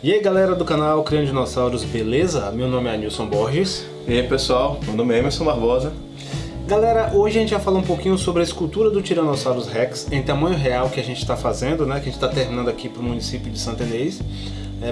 E aí galera do canal Criando Dinossauros, beleza? Meu nome é Nilson Borges. E aí pessoal, meu nome é Emerson Barbosa. Galera, hoje a gente vai falar um pouquinho sobre a escultura do Tyrannosaurus Rex em tamanho real que a gente está fazendo, né? Que a gente está terminando aqui para o município de Santa Inês.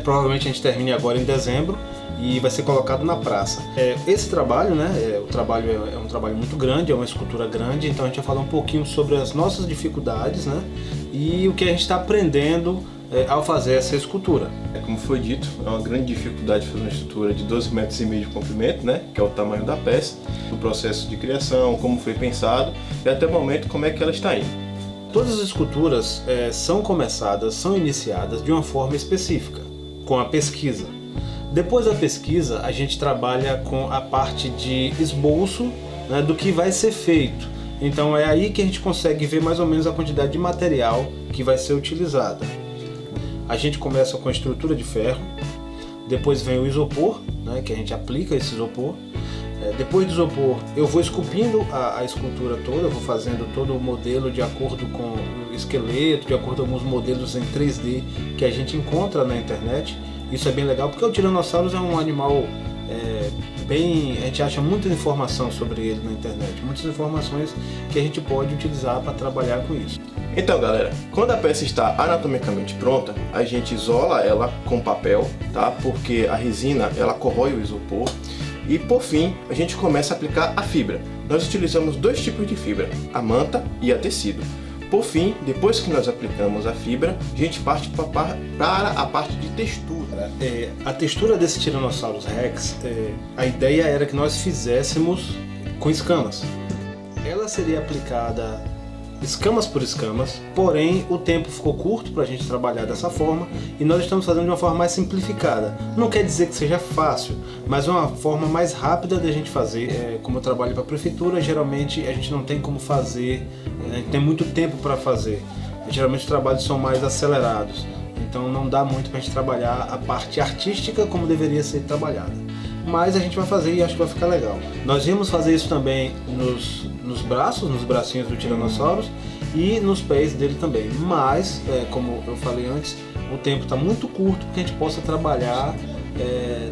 Provavelmente a gente termine agora em dezembro e vai ser colocado na praça. Esse trabalho, né? O trabalho é um trabalho muito grande, é uma escultura grande, então a gente vai falar um pouquinho sobre as nossas dificuldades, né? E o que a gente está aprendendo ao fazer essa escultura. Como foi dito, é uma grande dificuldade fazer uma estrutura de 12,5 metros de comprimento, né, que é o tamanho da peça, o processo de criação, como foi pensado e até o momento como é que ela está indo. Todas as esculturas são começadas, são iniciadas de uma forma específica, com a pesquisa. Depois da pesquisa, a gente trabalha com a parte de esboço, né, do que vai ser feito. Então é aí que a gente consegue ver mais ou menos a quantidade de material que vai ser utilizada. A gente começa com a estrutura de ferro, depois vem o isopor, né, que a gente aplica esse isopor. Depois do isopor eu vou esculpindo a escultura toda, eu vou fazendo todo o modelo de acordo com o esqueleto, de acordo com alguns modelos em 3D que a gente encontra na internet. Isso é bem legal porque o Tyrannosaurus é um animal a gente acha muita informação sobre ele na internet, muitas informações que a gente pode utilizar para trabalhar com isso. Então galera, quando a peça está anatomicamente pronta, a gente isola ela com papel, tá? Porque a resina ela corrói o isopor. E por fim, a gente começa a aplicar a fibra. Nós utilizamos dois tipos de fibra, a manta e a tecido. Por fim, depois que nós aplicamos a fibra, a gente parte para a parte de textura. A textura desse Tyrannosaurus Rex, a ideia era que nós fizéssemos com escamas. Ela seria aplicada escamas por escamas, porém o tempo ficou curto para a gente trabalhar dessa forma e nós estamos fazendo de uma forma mais simplificada. Não quer dizer que seja fácil, mas é uma forma mais rápida de a gente fazer. Como eu trabalho para a prefeitura, geralmente a gente não tem como fazer, a gente tem muito tempo para fazer. Geralmente os trabalhos são mais acelerados, então não dá muito para a gente trabalhar a parte artística como deveria ser trabalhada. Mas a gente vai fazer e acho que vai ficar legal. Nós íamos fazer isso também nos braços, nos bracinhos do Tyrannosaurus e nos pés dele também. Mas, como eu falei antes, o tempo está muito curto para que a gente possa trabalhar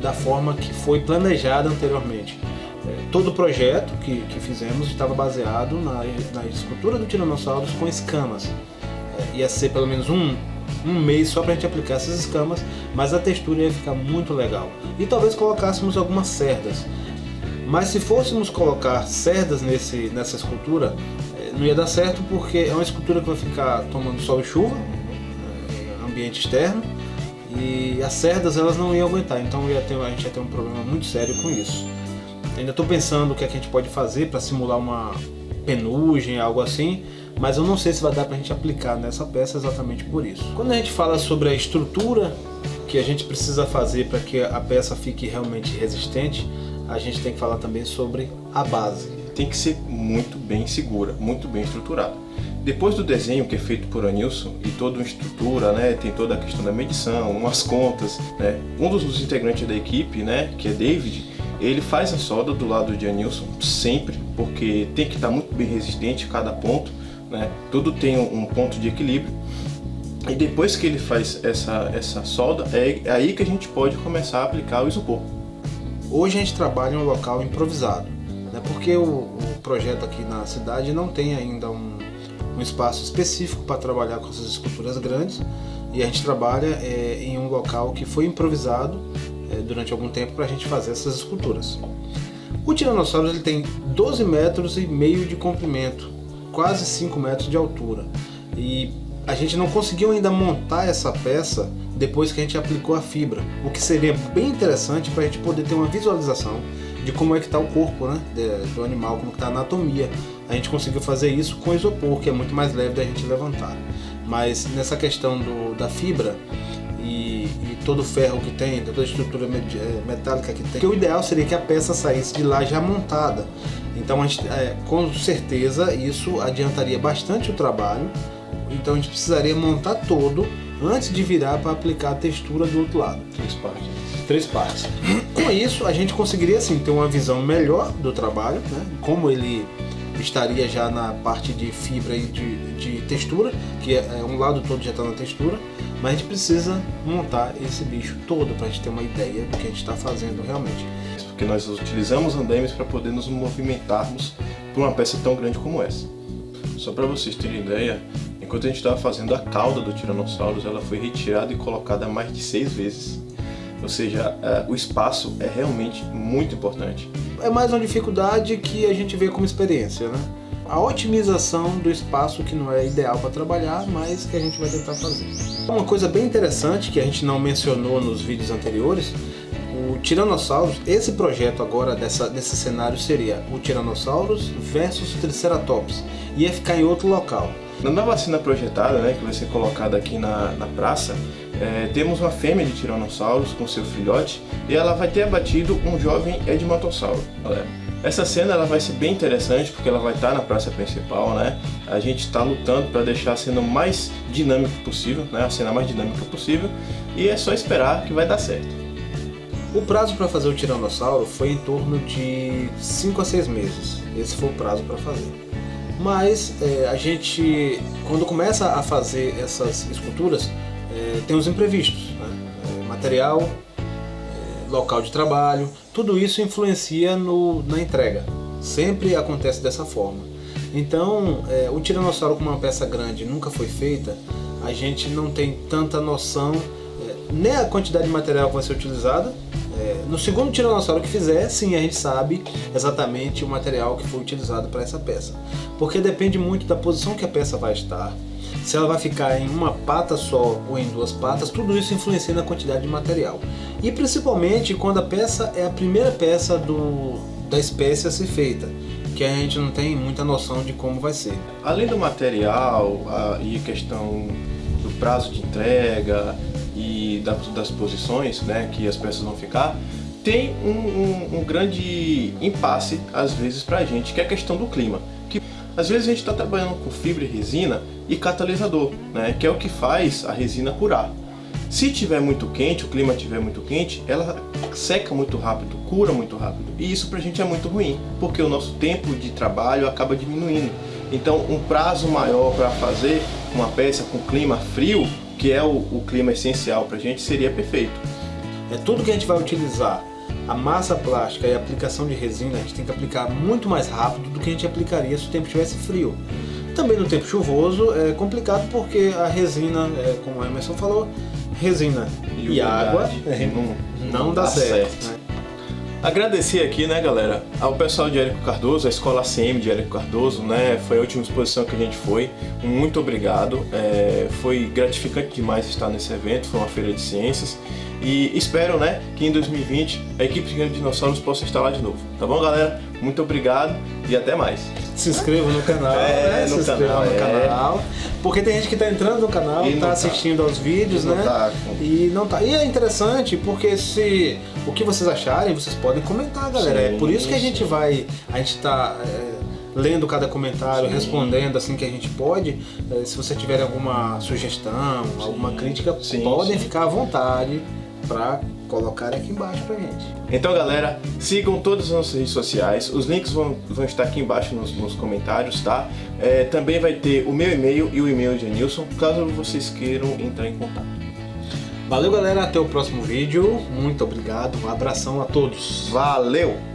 da forma que foi planejada anteriormente. Todo o projeto que fizemos estava baseado na escultura do Tyrannosaurus com escamas. Ia ser pelo menos um mês só para a gente aplicar essas escamas, mas a textura ia ficar muito legal. E talvez colocássemos algumas cerdas. Mas se fôssemos colocar cerdas nessa escultura, não ia dar certo porque é uma escultura que vai ficar tomando sol e chuva, ambiente externo, e as cerdas elas não iam aguentar, então a gente ia ter um problema muito sério com isso. Ainda estou pensando o que a gente pode fazer para simular uma penugem, algo assim, mas eu não sei se vai dar para a gente aplicar nessa peça exatamente por isso. Quando a gente fala sobre a estrutura que a gente precisa fazer para que a peça fique realmente resistente, a gente tem que falar também sobre a base. Tem que ser muito bem segura, muito bem estruturada. Depois do desenho que é feito por Anilson e toda a estrutura, né, tem toda a questão da medição, umas contas, né, um dos integrantes da equipe, né, que é David, ele faz a solda do lado de Anilson sempre, porque tem que estar muito bem resistente cada ponto, né, tudo tem um ponto de equilíbrio. E depois que ele faz essa solda, é aí que a gente pode começar a aplicar o isopor. Hoje a gente trabalha em um local improvisado, né, porque o projeto aqui na cidade não tem ainda um espaço específico para trabalhar com essas esculturas grandes, e a gente trabalha em um local que foi improvisado durante algum tempo para a gente fazer essas esculturas. O Tyrannosaurus ele tem 12,5 metros de comprimento, quase 5 metros de altura, e a gente não conseguiu ainda montar essa peça depois que a gente aplicou a fibra, o que seria bem interessante para a gente poder ter uma visualização de como é que está o corpo, né, do animal, como está a anatomia. A gente conseguiu fazer isso com isopor, que é muito mais leve da gente levantar. Mas nessa questão da fibra e todo o ferro que tem, toda a estrutura metálica que tem, que o ideal seria que a peça saísse de lá já montada. Então a gente, com certeza isso adiantaria bastante o trabalho. Então a gente precisaria montar todo antes de virar para aplicar a textura do outro lado. Três partes. Com isso a gente conseguiria assim ter uma visão melhor do trabalho, né? Como ele estaria já na parte de fibra e de textura, que um lado todo já está na textura. Mas a gente precisa montar esse bicho todo para a gente ter uma ideia do que a gente está fazendo realmente. Porque nós utilizamos andames para poder nos movimentarmos por uma peça tão grande como essa. Só para vocês terem ideia, enquanto a gente estava fazendo a cauda do Tiranossauros, ela foi retirada e colocada mais de 6 vezes. Ou seja, o espaço é realmente muito importante. É mais uma dificuldade que a gente vê como experiência, né? A otimização do espaço que não é ideal para trabalhar, mas que a gente vai tentar fazer. Uma coisa bem interessante que a gente não mencionou nos vídeos anteriores, o Tiranossauros, esse projeto agora desse cenário seria o Tiranossauros versus Triceratops. Ia ficar em outro local. Na nova cena projetada, né, que vai ser colocada aqui na praça, temos uma fêmea de Tiranossauros com seu filhote e ela vai ter abatido um jovem Edmontossauro, galera. Essa cena ela vai ser bem interessante porque ela vai estar na praça principal, né? A gente está lutando para deixar a cena mais dinâmica possível, né? A cena mais dinâmica possível, e é só esperar que vai dar certo. O prazo para fazer o Tiranossauro foi em torno de 5 a 6 meses. Esse foi o prazo para fazer. Mas a gente, quando começa a fazer essas esculturas, tem os imprevistos, né? Material, local de trabalho, tudo isso influencia na entrega. Sempre acontece dessa forma. Então, o Tiranossauro com uma peça grande nunca foi feita, a gente não tem tanta noção, nem a quantidade de material que vai ser utilizada. No segundo Tiranossauro que fizer, sim, a gente sabe exatamente o material que foi utilizado para essa peça. Porque depende muito da posição que a peça vai estar. Se ela vai ficar em uma pata só ou em 2 patas, tudo isso influencia na quantidade de material. E principalmente quando a peça é a primeira peça da espécie a ser feita, que a gente não tem muita noção de como vai ser. Além do material e a questão do prazo de entrega e das posições, né, que as peças vão ficar, tem um grande impasse às vezes pra gente, que é a questão do clima. Que às vezes a gente está trabalhando com fibra e resina e catalisador, né, que é o que faz a resina curar. Se tiver muito quente, o clima estiver muito quente, ela seca muito rápido, cura muito rápido. E isso pra gente é muito ruim, porque o nosso tempo de trabalho acaba diminuindo. Então um prazo maior para fazer uma peça com clima frio, que é o clima essencial pra gente, seria perfeito. Tudo que a gente vai utilizar, a massa plástica e a aplicação de resina, a gente tem que aplicar muito mais rápido do que a gente aplicaria se o tempo estivesse frio. Também no tempo chuvoso é complicado porque a resina, como o Emerson falou, resina e água não dá certo. Né? Agradecer aqui, né, galera, ao pessoal de Érico Cardoso, a Escola ACM de Érico Cardoso, né, foi a última exposição que a gente foi, muito obrigado, foi gratificante demais estar nesse evento, foi uma feira de ciências, e espero, né, que em 2020 a equipe de Dinossauros possa estar lá de novo, tá bom, galera? Muito obrigado e até mais. Se inscreva no canal, se inscreva no canal, porque tem gente que está entrando no canal, está assistindo aos vídeos, né? E não tá. E é interessante porque o que vocês acharem, vocês podem comentar, galera. Sim, é por isso que a gente está lendo cada comentário, respondendo assim que a gente pode. Se você tiver alguma sugestão, alguma crítica, podem ficar à vontade para colocar aqui embaixo pra gente. Então, galera, sigam todas as nossas redes sociais, os links vão estar aqui embaixo nos comentários, tá? Também vai ter o meu e-mail e o e-mail de Nilson, caso vocês queiram entrar em contato. Valeu, galera, até o próximo vídeo, muito obrigado, um abração a todos. Valeu!